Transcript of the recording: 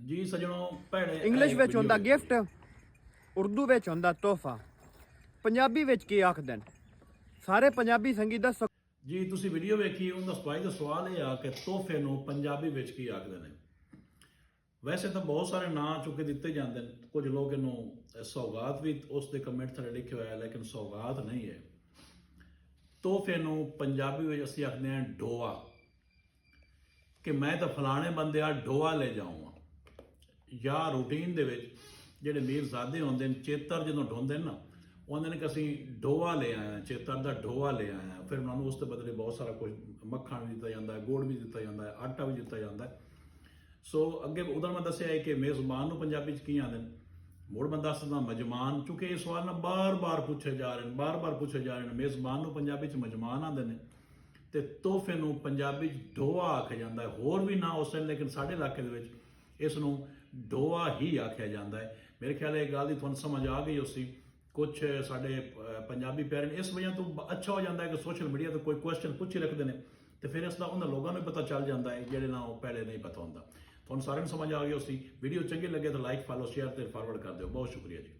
ਜੀ ਸਜਣੋ ਭੈਣੇ ਇੰਗਲਿਸ਼ ਵਿੱਚ ਹੁੰਦਾ ਗਿਫਟ, ਉਰਦੂ ਵਿੱਚ ਹੁੰਦਾ ਤੋਹਫਾ, ਪੰਜਾਬੀ ਵਿੱਚ ਕੀ ਆਖਦੇ ਨੇ? ਸਾਰੇ ਪੰਜਾਬੀ ਸੰਗੀਤ ਦੱਸੋ ਜੀ। ਤੁਸੀਂ ਵੀਡੀਓ ਵੇਖੀ, ਉਹਦਾ ਸਪਾਈ ਦਾ ਸਵਾਲ ਇਹ ਆ ਕਿ ਤੋਹਫੇ ਨੂੰ ਪੰਜਾਬੀ ਵਿੱਚ ਕੀ ਆਖਦੇ ਨੇ। ਵੈਸੇ ਤਾਂ ਬਹੁਤ ਸਾਰੇ ਨਾਂ ਚੁੱਕੇ ਦਿੱਤੇ ਜਾਂਦੇ ਨੇ, ਕੁਝ ਲੋਕ ਇਹਨੂੰ ਸੌਗਾਤ ਵੀ ਉਸ ਦੇ ਕਮੈਂਟ ਥੱਲੇ ਲਿਖਿਆ ਹੋਇਆ, ਲੇਕਿਨ ਸੌਗਾਤ ਨਹੀਂ ਹੈ। ਤੋਹਫੇ ਨੂੰ ਪੰਜਾਬੀ ਵਿੱਚ ਅਸੀਂ ਆਖਦੇ ਹਾਂ ਢੋਆ, ਕਿ ਮੈਂ ਤਾਂ ਫਲਾਣੇ ਬੰਦੇ ਆ ਢੋਆ ਲੈ ਜਾਊਂਗਾ। ਜਾਂ ਰੂਟੀਨ ਦੇ ਵਿੱਚ ਜਿਹੜੇ ਮੀਰਜ਼ਾਦੇ ਹੁੰਦੇ ਨੇ, ਚੇਤਰ ਜਦੋਂ ਢੋਂਦੇ ਨੇ ਨਾ, ਉਹਨਾਂ ਨੇ ਕਿ ਅਸੀਂ ਢੋਆ ਲੈ ਆਏ, ਚੇਤਰ ਦਾ ਢੋਆ ਲੈ ਆਏ। ਫਿਰ ਉਹਨਾਂ ਨੂੰ ਉਸ ਦੇ ਬਦਲੇ ਬਹੁਤ ਸਾਰਾ ਕੁਝ, ਮੱਖਣ ਵੀ ਦਿੱਤਾ ਜਾਂਦਾ ਹੈ, ਗੁੜ ਵੀ ਦਿੱਤਾ ਜਾਂਦਾ ਹੈ, ਆਟਾ ਵੀ ਦਿੱਤਾ ਜਾਂਦਾ ਹੈ। ਸੋ ਅੱਗੇ ਉਦੋਂ ਮੈਂ ਦੱਸਿਆ ਹੈ ਕਿ ਮੇਜ਼ਬਾਨ ਨੂੰ ਪੰਜਾਬੀ 'ਚ ਕੀ ਆਉਂਦੇ ਨੇ। ਮੁੜ ਮੈਂ ਦੱਸਦਾ ਮਜਮਾਨ, ਕਿਉਂਕਿ ਇਹ ਸਵਾਲ ਨਾ ਬਾਰ-ਬਾਰ ਪੁੱਛੇ ਜਾ ਰਹੇ ਨੇ। ਮੇਜ਼ਬਾਨ ਨੂੰ ਪੰਜਾਬੀ 'ਚ ਮਜਮਾਨ ਆਉਂਦੇ ਨੇ, ਤੇ ਤੋਹਫੇ ਨੂੰ ਪੰਜਾਬੀ 'ਚ ਢੋਆ ਆਖਿਆ ਜਾਂਦਾ ਹੈ। ਹੋਰ ਵੀ ਨਾ ਉਸ ਨੇ, ਲੇਕਿਨ ਸਾਡੇ ਇਲਾਕੇ ਦੇ ਵਿੱਚ ਇਸ ਨੂੰ ਢੋਆ ਹੀ ਆਖਿਆ ਜਾਂਦਾ ਹੈ। ਮੇਰੇ ਖਿਆਲ ਇਹ ਗੱਲ ਦੀ ਤੁਹਾਨੂੰ ਸਮਝ ਆ ਗਈ ਉਸੀ। ਕੁਛ ਸਾਡੇ ਪੰਜਾਬੀ ਪਿਆਰੇ ਨੇ ਇਸ ਵਜ੍ਹਾ ਤੋਂ ਅੱਛਾ ਹੋ ਜਾਂਦਾ ਹੈ ਕਿ ਸੋਸ਼ਲ ਮੀਡੀਆ ਤੇ ਕੋਈ ਕੁਐਸਚਨ ਪੁੱਛ ਹੀ ਰੱਖਦੇ ਨੇ, ਤੇ ਫਿਰ ਇਸ ਦਾ ਉਹਨਾਂ ਲੋਕਾਂ ਨੂੰ ਵੀ ਪਤਾ ਚੱਲ ਜਾਂਦਾ ਹੈ ਜਿਹੜੇ ਨਾ ਉਹ ਪਹਿਲੇ ਨਹੀਂ ਪਤਾ ਹੁੰਦਾ। ਤੁਹਾਨੂੰ ਸਾਰਿਆਂ ਨੂੰ ਸਮਝ ਆ ਗਈ ਉਸੀ। ਵੀਡੀਓ ਚੰਗੀ ਲੱਗੇ ਤਾਂ ਲਾਈਕ, ਫਾਲੋ, ਸ਼ੇਅਰ ਤੇ ਫਾਰਵਰਡ ਕਰ ਦਿਓ। ਬਹੁਤ ਸ਼ੁਕਰੀਆ ਜੀ।